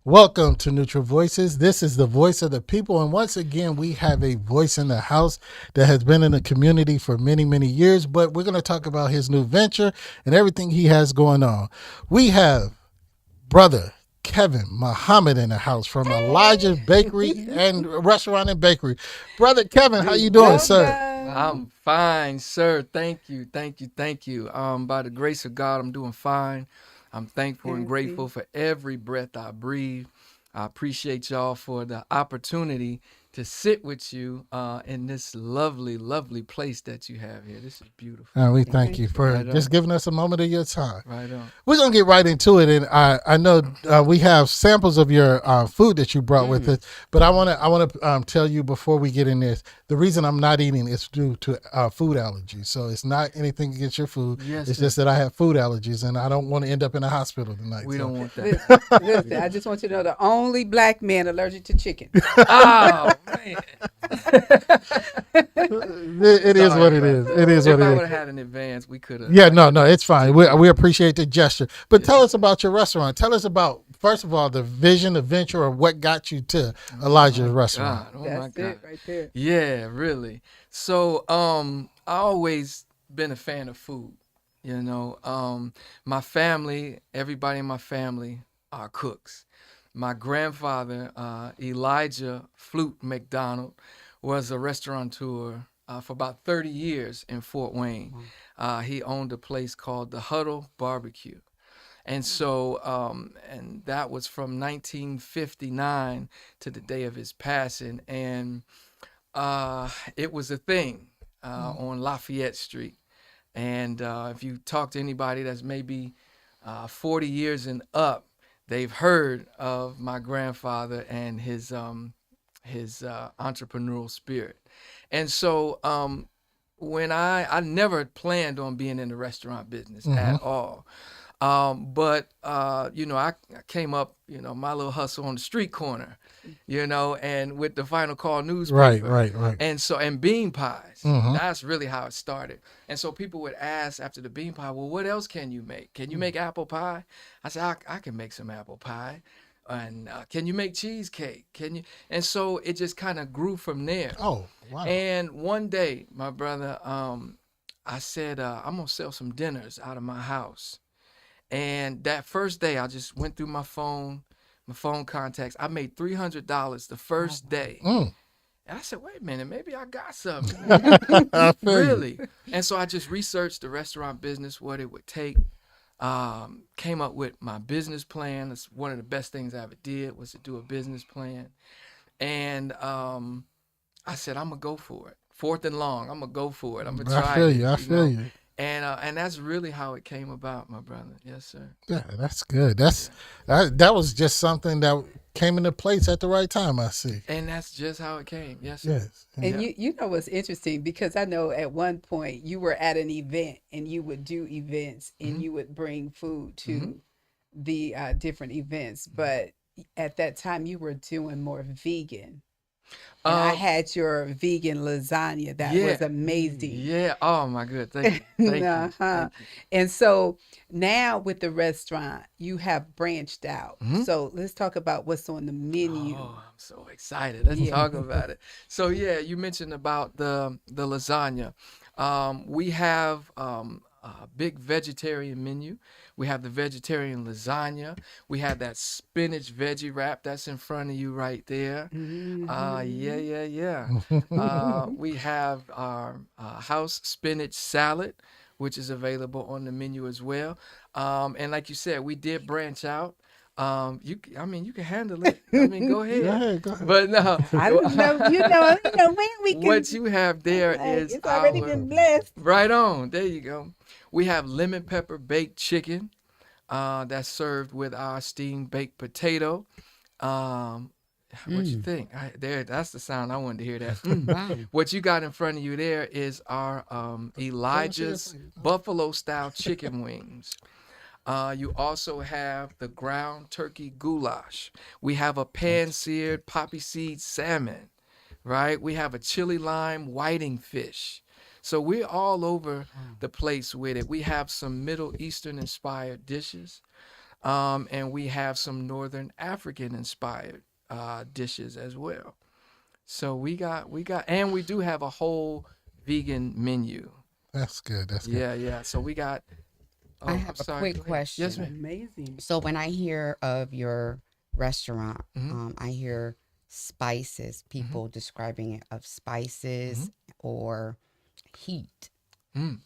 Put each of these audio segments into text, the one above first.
Welcome to Neutral Voices. This is the voice of the people. And once again, we have a voice in the house that has been in the community for many, many years. But we're going to talk about his new venture and everything he has going on. We have brother Kevin Muhammad in the house from Elijah's Bakery and Restaurant and Bakery. Brother Kevin, how you doing, sir? I'm Welcome. fine, sir. Thank you. By the grace of God, I'm doing fine. I'm thankful and Happy. grateful for every breath I breathe. I appreciate y'all for the opportunity to sit with you in this lovely, lovely place that you have here. This is beautiful. We thank Thank you you. for Right just on, giving us a moment of your time. right on. We're gonna get right into it, and I know we have samples of your food that you brought with Mm. us, but I wanna tell you before we get in this, the reason I'm not eating is due to food allergies. So it's not anything against your food. Yes, It's sir. just that I have food allergies, and I don't want to end up in a hospital tonight. We So don't want that. We Listen, don't. I just want you to know the only black man allergic to chicken. Oh man. it is Sorry what it about is. It that. is what If it I is. would have had an advance, we could have. Yeah, I could no, have it's fine. took We, care of we it. appreciate the gesture. But tell Yeah. us about your restaurant. Tell us about, first of all, the vision, the venture, or what got you to Oh Elijah's my restaurant. God. Oh my That's God. it right there. Yeah, really. So, I always been a fan of food. You know, my family, everybody in my family are cooks. My grandfather, Elijah Flute McDonald, was a restaurateur for about 30 years in Fort Wayne. He owned a place called the Huddle Barbecue. And so, and that was from 1959 to the day of his passing. And it was a thing on Lafayette Street. And if you talk to anybody that's maybe 40 years and up, they've heard of my grandfather and his entrepreneurial spirit. And so when I never planned on being in the restaurant business Mm-hmm. at all. But I came up, my little hustle on the street corner, and with the Final Call Right, newspaper, right, right. and bean pies. Mm-hmm. That's really how it started. And so people would ask after the bean pie, well, what else can you make? Can you make apple pie? I said, I can make some apple pie. And can you make cheesecake? Can you? And so it just kind of grew from there. Oh, wow. And one day, my brother, I said, I'm gonna sell some dinners out of my house. And that first day, I just went through my phone contacts. I made $300 the first day. Mm. And I said, wait a minute, maybe I got something I feel you. really. And so I just researched the restaurant business, what it would take. Came up with my business plan. That's one of the best things I ever did was to do a business plan. And I said, I'm gonna go for it. Fourth and long, I'm gonna go for it. I'm gonna I try feel you. this, I feel you. And that's really how it came about, my brother. Yes, sir. Yeah, that's good. Yeah. That was just something that came into place at the right time. I see. And that's just how it came. Yes, sir. Yes. And Yeah. you know what's interesting because I know at one point you were at an event and you would do events and Mm-hmm. you would bring food Mm-hmm. to the different events, but at that time you were doing more vegan. And I Um. had your vegan lasagna that Yeah. was amazing. Yeah. Oh my good. Thank you. Thank you. Uh-huh. Thank you. And so now with the restaurant, you have branched out. Mm-hmm. So let's talk about what's on the menu. Oh, I'm so excited. Let's Yeah. talk about it. So yeah, you mentioned about the lasagna. We have a big vegetarian menu. We have the vegetarian lasagna. We have that spinach veggie wrap that's in front of you right there. Yeah, Hmm. yeah, yeah. We have our house spinach salad, which is available on the menu as well. And like you said, we did branch out. I mean, you can handle it. I mean, go Go ahead. ahead. Go ahead. But no, I don't know. When we can. what you have there Like, is it's already our been blessed. right on. There you go. We have lemon pepper baked chicken that's served with our steamed baked potato. Um, what you Mm. think? That's the sound I wanted to hear. That. Mm. Wow. What you got in front of you there is our Let me see that, Elijah's please. buffalo style chicken wings. You also have the ground turkey goulash. We have a pan seared poppy seed salmon, right? We have a chili lime whiting fish. So we're all over the place with it. We have some Middle Eastern inspired dishes. And we have some Northern African inspired dishes as well. So and we do have a whole vegan menu. That's good. That's good. Yeah, yeah. So we got. I Oh, I'm have a sorry. quick Go ahead. Yes, question. ma'am. Amazing. So when I hear of your restaurant, Mm-hmm. I hear spices, people describing it of Mm-hmm. spices or heat. Mm.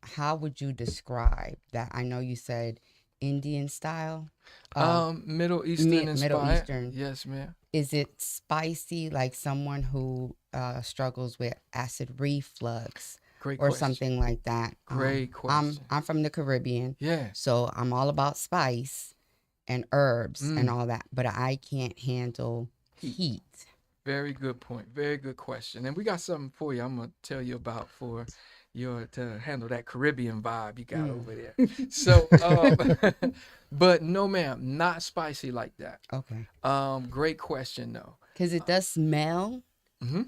How would you describe that? I know you said Indian style, uh, Middle Eastern Middle inspired. Eastern. Yes, ma'am. Is it spicy like someone who struggles with acid reflux Great or question. something like that? Great question. I'm from the Caribbean, Yeah. so I'm all about spice and herbs and Mm. all that, but I can't handle Heat. heat. Very good point. Very good question. And we got something for you. I'm gonna tell you about for your to handle that Caribbean vibe you got over there. So, but no, ma'am, not spicy like that. Okay. Great question though. Because it does smell. Mm-hmm.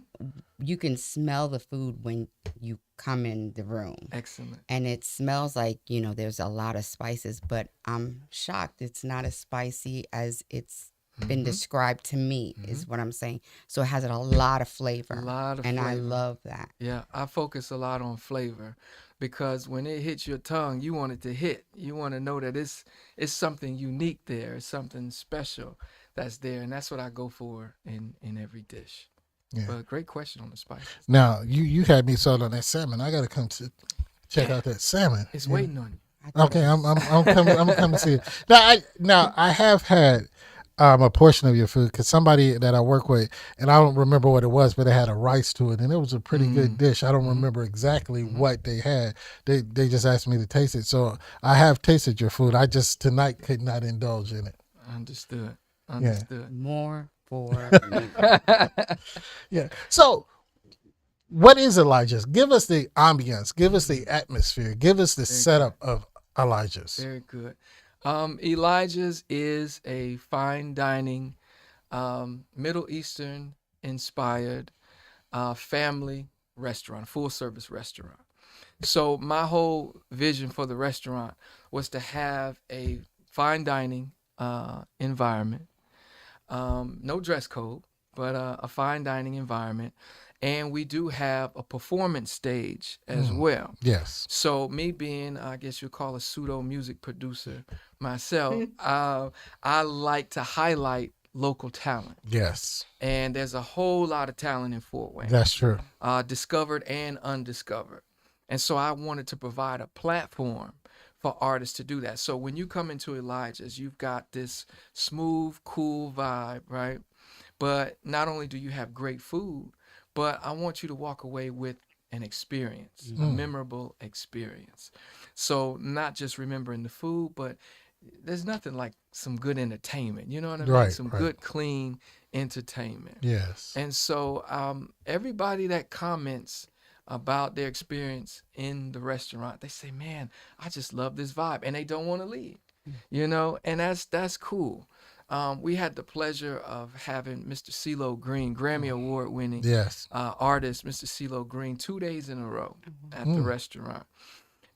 You can smell the food when you come in the room. Excellent. And it smells like, there's a lot of spices, but I'm shocked it's not as spicy as it's been described to me, is what I'm saying. So it has a lot of flavor. A lot of and flavor. I love that. Yeah, I focus a lot on flavor because when it hits your tongue, you want it to hit. You want to know that it's something unique there, it's something special that's there, and that's what I go for in every dish. Yeah. But great question on the spices. Now you had me sold on that salmon. I got to come to check out that salmon. It's waiting on you. Okay, I'm coming. I'm coming to see it. Now I have had a portion of your food because somebody that I work with, and I don't remember what it was, but it had a rice to it, and it was a pretty good dish. I don't remember exactly what they had. They just asked me to taste it, so I have tasted your food. I just tonight could not indulge in it. Understood. Yeah. Understood. More for me. Yeah. So, what is Elijah's? Give us the ambience. Give us the atmosphere. Give us the setup of Elijah's. Very good. Elijah's is a fine dining, Middle Eastern inspired family restaurant, full service restaurant. So my whole vision for the restaurant was to have a fine dining environment, no dress code, but a fine dining environment. And we do have a performance stage as well. Yes. So me being, I guess you'd call a pseudo music producer myself, I like to highlight local talent. Yes. And there's a whole lot of talent in Fort Wayne, That's true. discovered and undiscovered. And so I wanted to provide a platform for artists to do that. So when you come into Elijah's, you've got this smooth, cool vibe, right? But not only do you have great food, but I want you to walk away with an experience, a memorable experience. So not just remembering the food, but there's nothing like some good entertainment. You know what I mean? Right, Some right. good, clean entertainment. Yes. And so everybody that comments about their experience in the restaurant, they say, man, I just love this vibe. And they don't want to leave, and that's cool. We had the pleasure of having Mr. CeeLo Green, Grammy Award winning Yes. artist, Mr. CeeLo Green, 2 days in a row at the restaurant.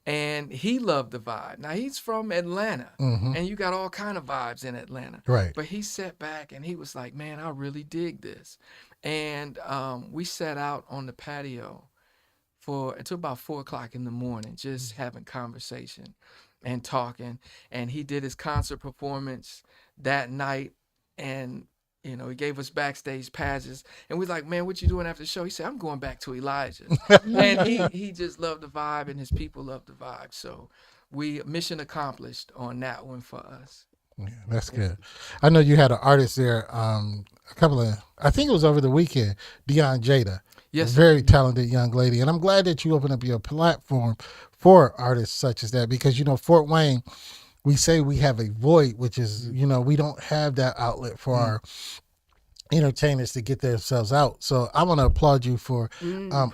And he loved the vibe. Now he's from Atlanta, and you got all kind of vibes in Atlanta. Right. But he sat back and he was like, man, I really dig this. And we sat out on the patio until about 4 o'clock in the morning, just having conversation and talking. And he did his concert performance that night, and he gave us backstage passes, and we like, man, what you doing after the show? He said, I'm going back to Elijah. And he just loved the vibe, and his people loved the vibe. So we mission accomplished on that one for us. Yeah, that's good. I know you had an artist there. I think it was over the weekend. Dion Jada. Yes, a sir. very talented young lady, and I'm glad that you opened up your platform for artists such as that because Fort Wayne, we say we have a void, which is we don't have that outlet for our entertainers to get themselves out. So I want to applaud you for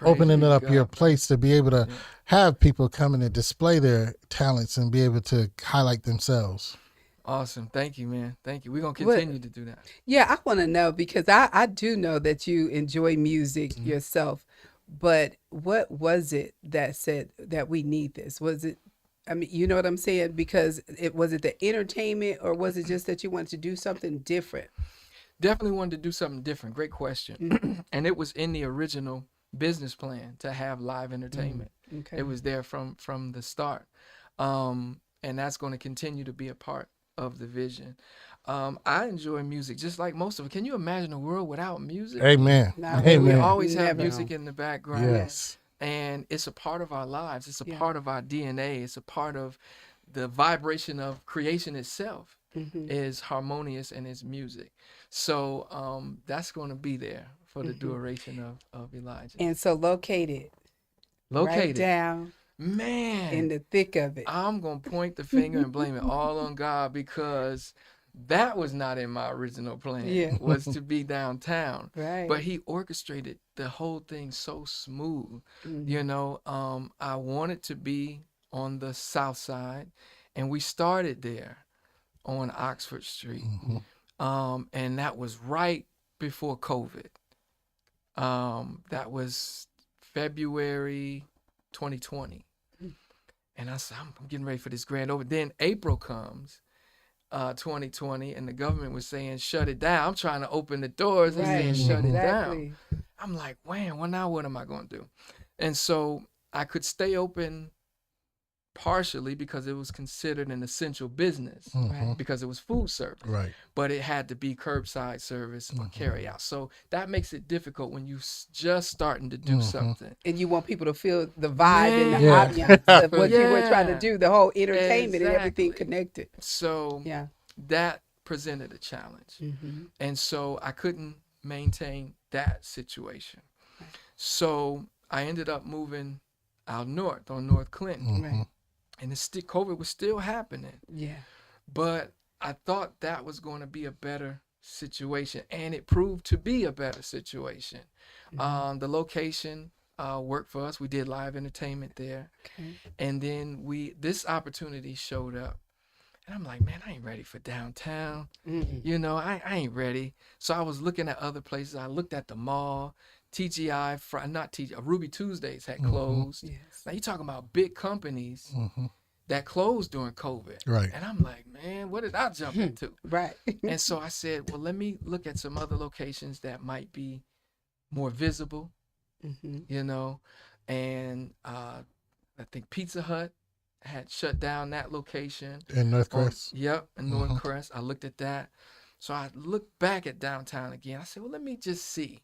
opening be up to your God. place to be able to have people come in and display their talents and be able to highlight themselves. Awesome. Thank you, man. Thank you. We're going to continue to do that. Yeah, I want to know because I do know that you enjoy music yourself, but what was it that said that we need this? Was it I mean, you know what I'm saying? Because was it the entertainment, or was it just that you wanted to do something different? Definitely wanted to do something different. Great question. Mm-hmm. And it was in the original business plan to have live entertainment. Okay. It was there from the start. And that's going to continue to be a part of the vision. I enjoy music just like most of it. Can you imagine a world without music? Amen. Not We Amen. always have Never. music in the background. Yes. And it's a part of our lives. It's a Yeah. part of our DNA. It's a part of the vibration of creation itself Mm-hmm. is harmonious and is music. So that's going to be there for the duration of Elijah. And so located right Located. down Man, in the thick of it. I'm going to point the finger and blame it all on God, because that was not in my original plan. Yeah. Was to be downtown. Right. But he orchestrated the whole thing so smooth. Mhm. You know, I wanted to be on the south side, and we started there on Oxford Street. And that was right before COVID. That was February 2020. And I said, I'm getting ready for this grand opening. Then April comes, 2020, and the government was saying, shut it down. I'm trying to open the doors and saying, shut it down. Exactly. I'm like, man, well, now what am I going to do? And so I could stay open partially because it was considered an essential business, Right. because it was food service. Right. But it had to be curbside service or carry out. So that makes it difficult when you just starting to do something. And you want people to feel the vibe and the Man. ambiance of what you were trying to Yeah. do, the whole entertainment and everything Exactly. connected. So Yeah. that presented a challenge. Mm-hmm. And so I couldn't maintain that situation. So I ended up moving out north on North Clinton. Right. And COVID was still happening. Yeah. But I thought that was going to be a better situation, and it proved to be a better situation. The location worked for us. We did live entertainment there. Okay. And then this opportunity showed up. And I'm like, man, I ain't ready for downtown. Mm-mm. You know, I ain't ready. So I was looking at other places. I looked at the mall. Ruby Tuesdays had closed. Yes. Now you're talking about big companies that closed during COVID. Right. And I'm like, man, what did I jump into? Right. And so I said, well, let me look at some other locations that might be more visible, Mm-hmm. you know. And I think Pizza Hut had shut down that location. In North Crest. Yep, in North Crest. I looked at that. So I looked back at downtown again. I said, well, let me just see.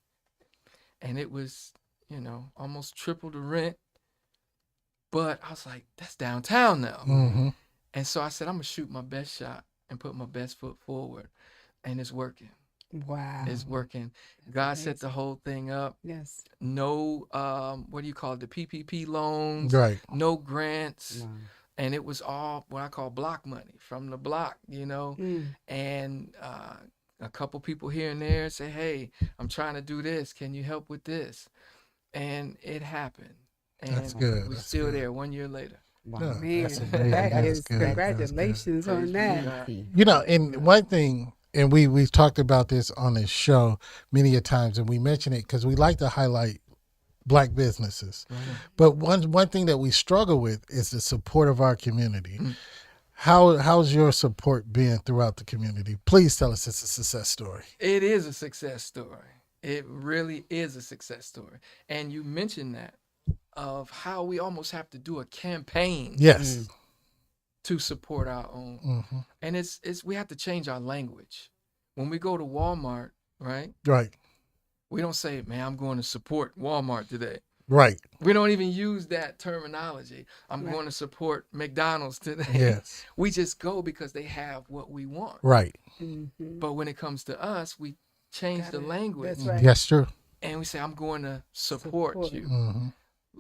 And it was, you know, almost triple the rent. But I was like, that's downtown now. Mm-hmm. And so I said, I'm going to shoot my best shot and put my best foot forward. And it's working. Wow. It's working. God set the whole thing up. Yes. No, what do you call it? The PPP loans. Right. No grants. Wow. And it was all what I call block money from the block, you know. Mm. And a couple people here and there say, hey, I'm trying to do this. Can you help with this? And it happened. And That's good. we're That's still good. there 1 year later. Yeah, Man, that's amazing. that That's is good. That's good. congratulations on Praise be that. God. You know, and one thing, and we've talked about this on this show many a times, and we mention it because we like to highlight Black businesses. But one thing that we struggle with is the support of our community. How's your support been throughout the community? Please tell us it's a success story. It is a success story. It really is a success story. And you mentioned that of how we almost have to do a campaign Yes. to support our own. Mm-hmm. And it's we have to change our language. When we go to Walmart, right? Right. We don't say, man, I'm going to support Walmart today. Right. We don't even use that terminology. I'm Right. going to support McDonald's today. Yes. We just go because they have what we want. Right. Mm-hmm. But when it comes to us, we change the Got it. language. That's right. Yes, true. And we say, I'm going to support Support. you. Mm-hmm.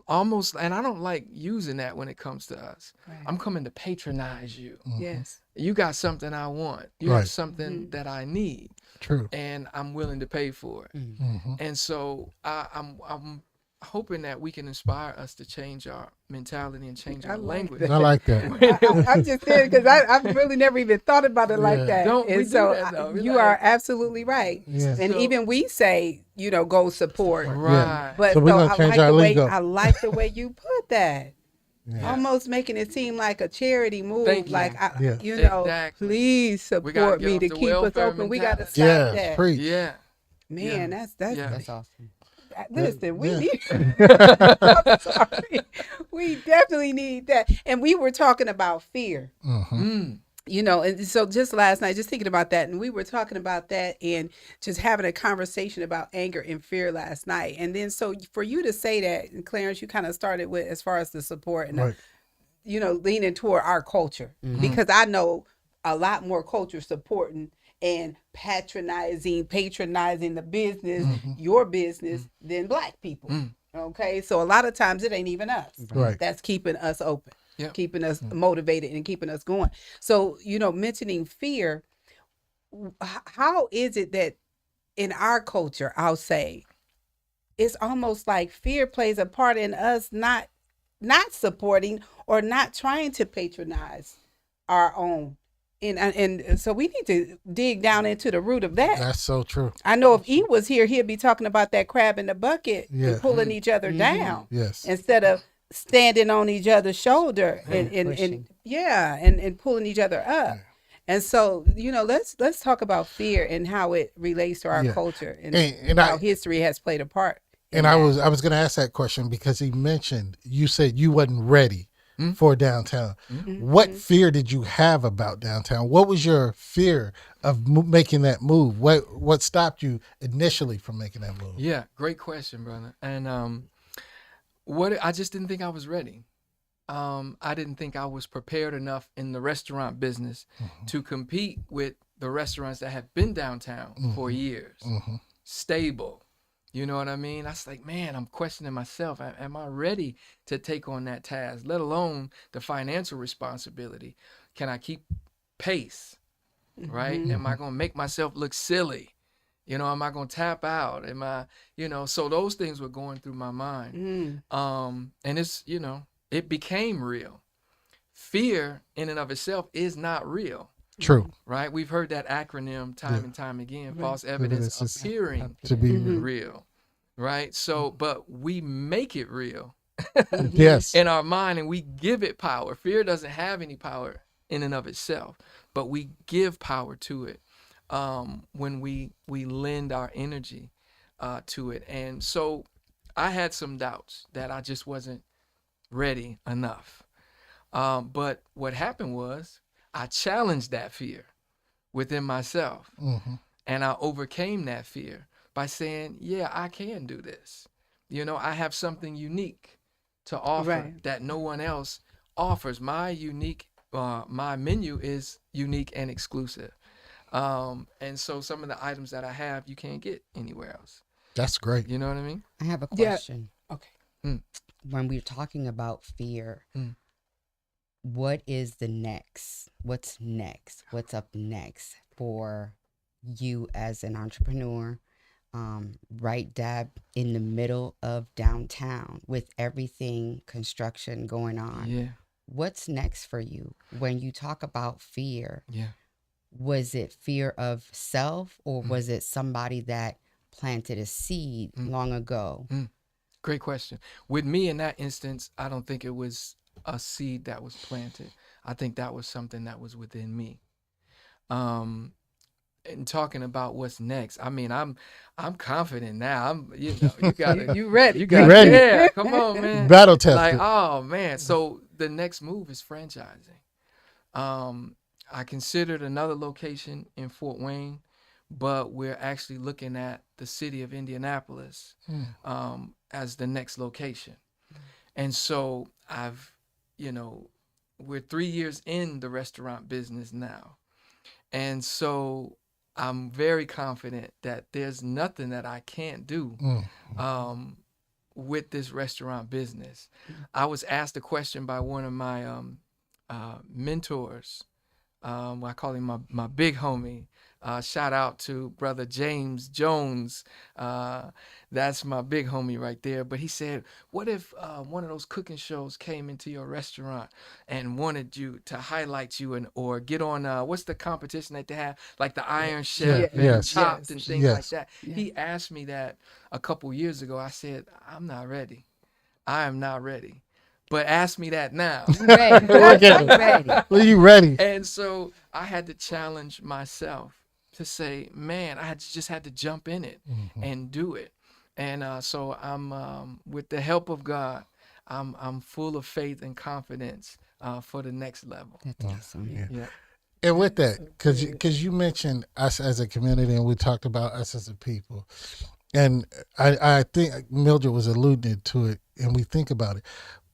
Almost, and I don't like using that when it comes to us. Right. I'm coming to patronize you. Yes. You got something I want. You Right. have something that I need, True. and I'm willing to pay for it. Mm-hmm. And so I'm hoping that we can inspire us to change our mentality and change I our like language. that. I like that. I'm just saying because I've really never even thought about it like Yeah. that. Don't- we and do so that, though. We you like- are absolutely right. Yeah. And So- even we say, go support. Right. But So we're so gonna I change like our the way lingo. I like the way you put that. Yeah. almost making it seem like a charity move. Thank you. Like, Yeah. you know, Exactly. please We gotta support get me off to the keep us welfare open. We got to mentality. stop Yes, that. preach. Yeah. Man, Yeah. that's Yeah. That's awesome. listen, we Yeah. need I'm sorry. We definitely need that. And we were talking about fear. Mm-hmm. Mm. You know, and so just last night, just thinking about that, and we were talking about that and just having a conversation about anger and fear last night. And then, so for you to say that, and Clarence, you kind of started with as far as the support and, Right. you know, leaning toward our culture, because I know a lot more culture supporting and patronizing the business, your business, than Black people. Okay, so a lot of times it ain't even us Right. that's keeping us open, Yep. keeping us motivated, and keeping us going. So, you know, mentioning fear, how is it that in our culture, I'll say, it's almost like fear plays a part in us not supporting or not trying to patronize our own. And so we need to dig down into the root of that. That's so true. I know if E was here, he'd be talking about that crab in the bucket Yeah. and pulling each other down Yes. instead of standing on each other's shoulder and Pushing. and pulling each other up. And so, you know, let's talk about fear and how it relates to our Yeah. culture and And how I history has played a part. in and I that. was going to ask that question because he mentioned, you said you wasn't ready for downtown. What fear did you have about downtown? What was your fear of making that move? What stopped you initially from making that move? Yeah. Great question, brother. And I just didn't think I was ready. I didn't think I was prepared enough in the restaurant business to compete with the restaurants that have been downtown for years, stable. You know what I mean? I was like, man, I'm questioning myself. Am I ready to take on that task, let alone the financial responsibility? Can I keep pace? Right? Am I going to make myself look silly? You know, am I going to tap out? Am I, you know, so those things were going through my mind. And it's, you know, it became real. Fear in and of itself is not real. True. Right? We've heard that acronym time and time again, false evidence Evidence is appearing to be real. Right? So, but we make it real yes. in our mind and we give it power. Fear doesn't have any power in and of itself, but we give power to it when we lend our energy to it. And so I had some doubts that I just wasn't ready enough. But what happened was I challenged that fear within myself and I overcame that fear by saying, yeah, I can do this. You know, I have something unique to offer that no one else offers. My menu is unique and exclusive. And so some of the items that I have, you can't get anywhere else. That's great. You know what I mean? I have a question. Okay. When we're talking about fear, what is the next? What's next? What's up next for you as an entrepreneur? Right dab in the middle of downtown with everything construction going on. Yeah. What's next for you when you talk about fear? Yeah. Was it fear of self or was it somebody that planted a seed long ago? Great question. With me in that instance, I don't think it was a seed that was planted. I think that was something that was within me. And talking about what's next, I mean, I'm confident now. You got it. You ready? You got ready. Yeah, come on, man. Battle tested. Like, oh man. So the next move is franchising. I considered another location in Fort Wayne, but we're actually looking at the city of Indianapolis as the next location. And so we're 3 years in the restaurant business now. And so I'm very confident that there's nothing that I can't do with this restaurant business. I was asked a question by one of my mentors. I call him my big homie. Shout out to brother James Jones. That's my big homie right there. But he said, what if one of those cooking shows came into your restaurant and wanted you to highlight you or get on, what's the competition that they have? Like the Iron Chef and Chopped and things like that. Yeah. He asked me that a couple years ago. I said, I'm not ready. I am not ready. but ask me that now. Ready. Look at it. Ready. Well, you ready? And so I had to challenge myself to say, man, just had to jump in it and do it. And so I'm with the help of God, I'm full of faith and confidence for the next level. That's awesome. Yeah. Yeah. And with that, because you mentioned us as a community, and we talked about us as a people, and I think Mildred was alluding to it, and we think about it,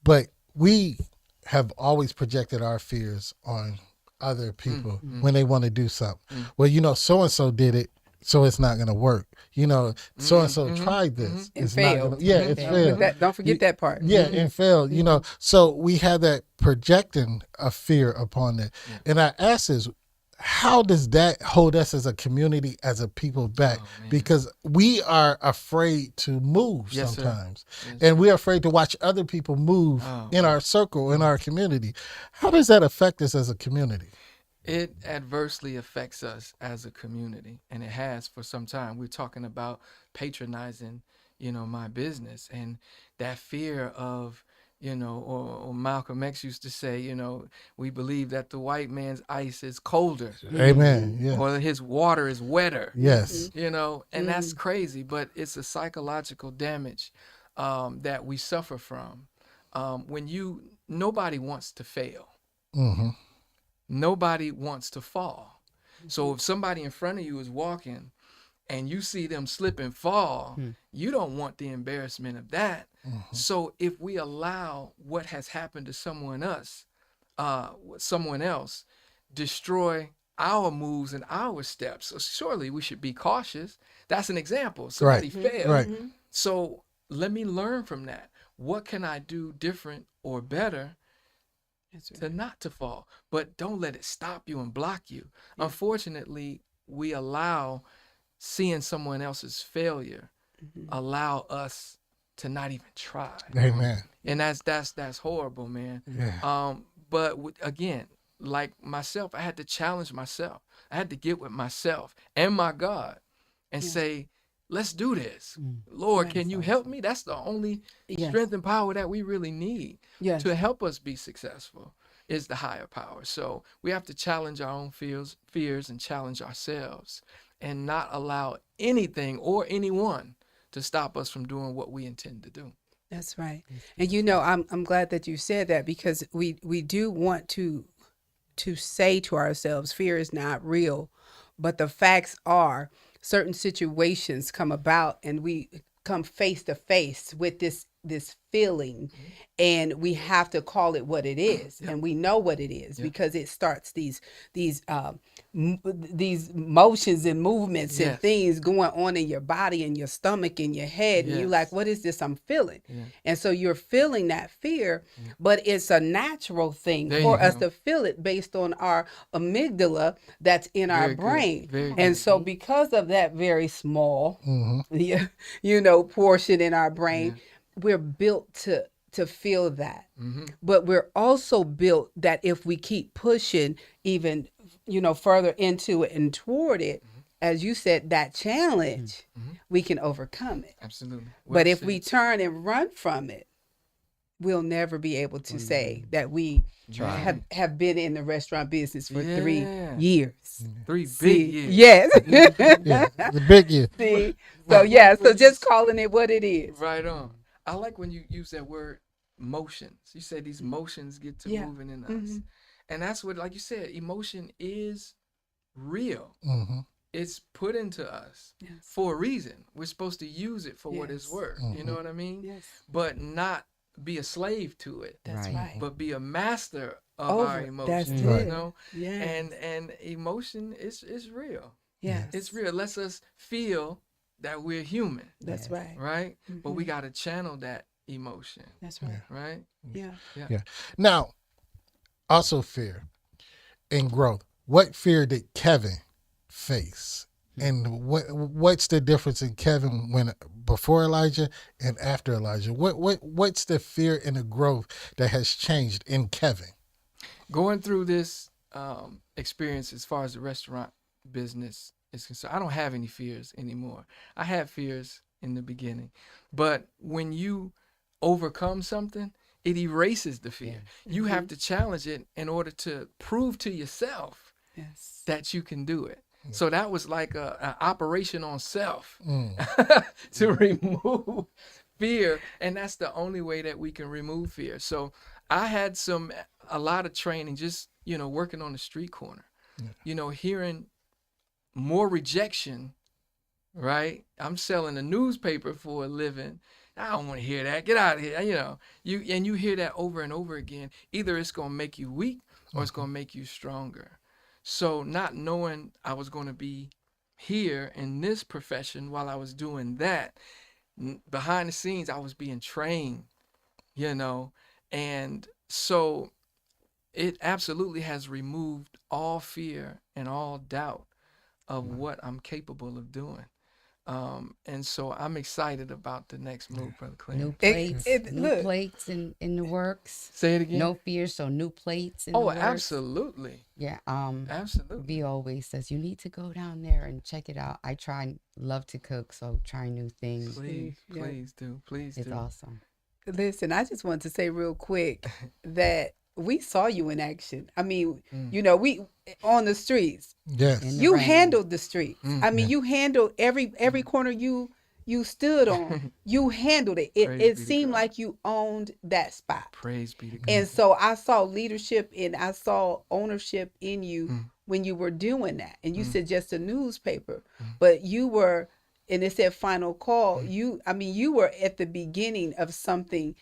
but we have always projected our fears on other people when they want to do something. Well, so and so did it, so it's not going to work. So and so tried this, And it's failed. not gonna, yeah, it's failed. Don't forget that part. Yeah, and failed. So we have that projecting a fear upon it. And I ask is, how does that hold us as a community, as a people back? Because we are afraid to move Yes, sir. sometimes. Yes. And we're afraid to watch other people move in our circle, in our community. How does that affect us as a community? It adversely affects us as a community, and it has for some time. We're talking about patronizing, my business, and that fear of, or Malcolm X used to say, we believe that the white man's ice is colder, Amen. Yeah. or his water is wetter. Yes. And that's crazy, but it's a psychological damage that we suffer from. Nobody wants to fail. Mm-hmm. Nobody wants to fall. So if somebody in front of you is walking and you see them slip and fall, you don't want the embarrassment of that. So if we allow what has happened to someone else destroy our moves and our steps, so surely we should be cautious. That's an example. Somebody failed. Right. So let me learn from that. What can I do different or better to not to fall? But don't let it stop you and block you. Unfortunately, we allow seeing someone else's failure allow us to not even try. Amen. And that's horrible, man. Yeah. But again, like myself, I had to challenge myself. I had to get with myself and my God and say, let's do this. Lord, can you help me? That's the only strength and power that we really need to help us be successful, is the higher power. So we have to challenge our own fears and challenge ourselves, and not allow anything or anyone to stop us from doing what we intend to do. That's right. And I'm glad that you said that, because we do want to say to ourselves, fear is not real, but the facts are certain situations come about and we come face to face with this feeling, and we have to call it what it is. And we know what it is because it starts these motions and movements and things going on in your body and your stomach and your head, and you're like, what is this I'm feeling? And so you're feeling that fear, but it's a natural thing for us to feel it based on our amygdala that's in our brain. And so because of that very small portion in our brain, we're built to feel that. But we're also built that if we keep pushing even further into it and toward it, as you said, that challenge, we can overcome it. Absolutely. But if we turn and run from it, we'll never be able to say that we have been in the restaurant business for 3 years. 3 big years. Yes. The big year. See? So just calling it what it is. Right on. I like when you use that word motions. You say these motions get to moving in us. And that's what, like you said, emotion is real. It's put into us for a reason. We're supposed to use it for what it's worth. You know what I mean? Yes. But not be a slave to it. That's right. But be a master of our emotions. That's it. You know? Yes. And emotion is real. Yes. It's real. It lets us feel that we're human. That's right. Right? But we got to channel that emotion. That's right. Right? Yeah. Now, also fear and growth. What fear did Kevin face? And what's the difference in Kevin when before Elijah and after Elijah? What's the fear and the growth that has changed in Kevin? Going through this experience as far as the restaurant business is concerned, I don't have any fears anymore. I had fears in the beginning, but when you overcome something, it erases the fear. You have to challenge it in order to prove to yourself Yes. that you can do it. So that was like an operation on self Mm. to remove fear, and that's the only way that we can remove fear. So I had a lot of training, just working on the street corner, hearing more rejection. Right, I'm selling a newspaper for a living. I don't want to hear that. Get out of here. You hear that over and over again. Either it's gonna make you weak or it's gonna make you stronger. So not knowing I was gonna be here in this profession while I was doing that, behind the scenes I was being trained, and so it absolutely has removed all fear and all doubt of what I'm capable of doing. And so I'm excited about the next move, Brother New Clarence. plates, new look. plates in the works. Say it again. No fear, so new plates in the Oh, works. absolutely. Yeah. Absolutely. V always says you need to go down there and check it out. I love to cook, so trying new things. Please Yeah. do. Please It's do. awesome. Listen, I just wanted to say real quick that we saw you in action. I mean, we on the streets. Yes. In the You rain. handled the streets. I mean, you handled every corner you stood on. You handled it. Praise It be to seemed God. like you owned that spot. Praise be to God. And so I saw leadership and I saw ownership in you when you were doing that. And you said just a newspaper, but you were, and it said final call. You were at the beginning of something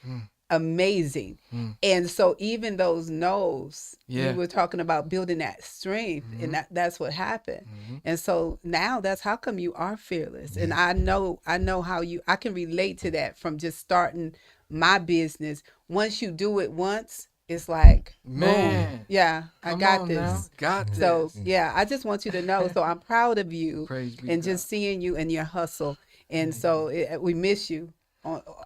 amazing. And so even those no's, Yeah. you were talking about building that strength, and that's what happened. And so now that's how come you are fearless. And I know how I can relate to that from just starting my business. Once you do it once, it's like, Man. boom. Yeah, I Come got on this. now. Got this. So yeah, I just want you to know. So I'm proud of you, Praise be and to just seeing you and your hustle. And so we miss you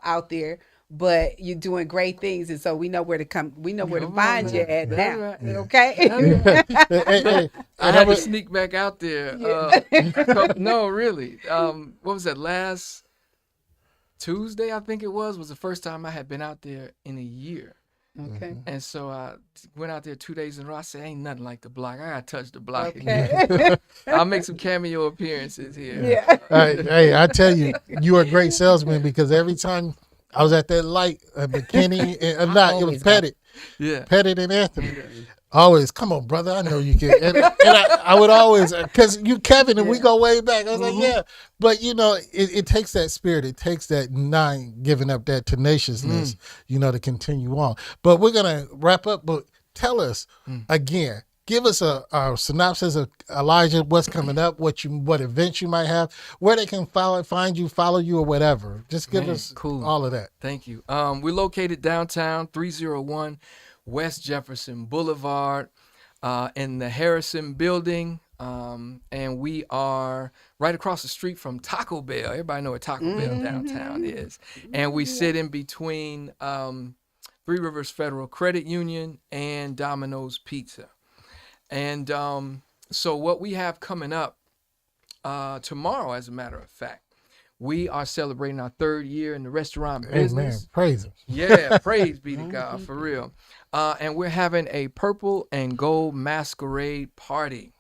out there, but you're doing great things, and so we know where to come. We know where to Come find on you now. at That's now. right. Okay. Hey, I had to sneak back out there. No, really. What was that? Last Tuesday, I think it was the first time I had been out there in a year. Okay. And so I went out there 2 days in a row. I said, ain't nothing like the block. I got to touch the block again. Okay. I'll make some cameo appearances here. Yeah. Hey, I tell you, you are a great salesman because every time I was at that light, McKinney, and not, it was always got- Pettit. Yeah. Pettit and Anthony. Always, come on, brother. I know you can. And I would always, because you, Kevin, and we go way back. I was like, yeah. But, it takes that spirit. It takes that not giving up, that tenaciousness, to continue on. But we're going to wrap up. But tell us, again, give us a synopsis of Elijah, what's coming up, what events you might have, where they can find you, follow you, or whatever. Just give us all of that. Thank you. We're located downtown, 301 West Jefferson Boulevard, in the Harrison Building, and we are right across the street from Taco Bell. Everybody know what Taco Bell downtown is, and we sit in between Three Rivers Federal Credit Union and Domino's Pizza. And so what we have coming up tomorrow, as a matter of fact, we are celebrating our 3rd year in the restaurant business. Amen. Praise him. Yeah, praise be to God, for real. And we're having a purple and gold masquerade party.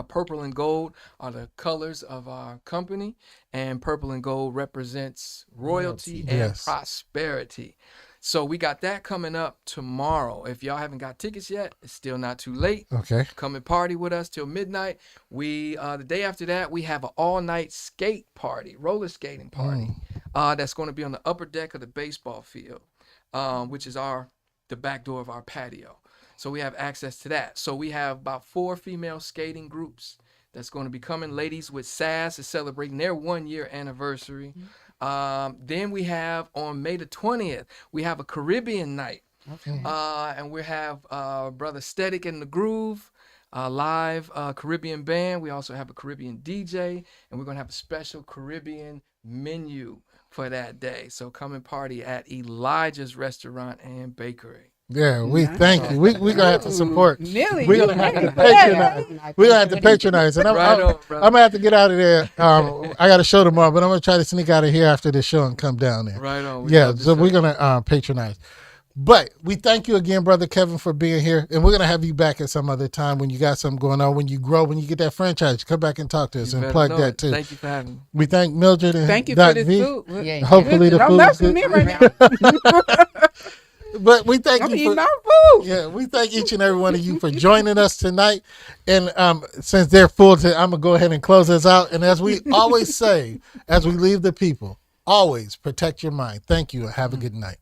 Purple and gold are the colors of our company, and purple and gold represents royalty and Yes. prosperity. So we got that coming up tomorrow. If y'all haven't got tickets yet, it's still not too late. Okay. Come and party with us till midnight. We the day after that, we have an all-night skate party, roller skating party. That's going to be on the upper deck of the baseball field, which is the back door of our patio. So we have access to that. So we have about 4 female skating groups that's going to be coming. Ladies with Sass is celebrating their 1-year anniversary. Then we have on May the 20th, we have a Caribbean night. Okay. And we have Brother Static in the Groove, live Caribbean band. We also have a Caribbean DJ, and we're going to have a special Caribbean menu for that day. So come and party at Elijah's Restaurant and Bakery. Yeah, we thank you. We gonna have to support. Millie, We're gonna have to patronize. We're gonna have to patronize. And I'm gonna have to get out of there. I got a show tomorrow, but I'm gonna try to sneak out of here after the show and come down there. Right on. Yeah, so we're gonna patronize. But we thank you again, Brother Kevin, for being here. And we're going to have you back at some other time when you got something going on, when you grow, when you get that franchise. Come back and talk to us and plug that too. Thank you for having me. We thank Mildred and thank you Doc for this V. food. Yeah, Hopefully the Don't food mess is with me good. right now. But we thank I'm you eating for our food. yeah, we thank each and every one of you for joining us tonight. And since they're full, I'm going to go ahead and close this out. And as we always say, as we leave the people, always protect your mind. Thank you and have a good night.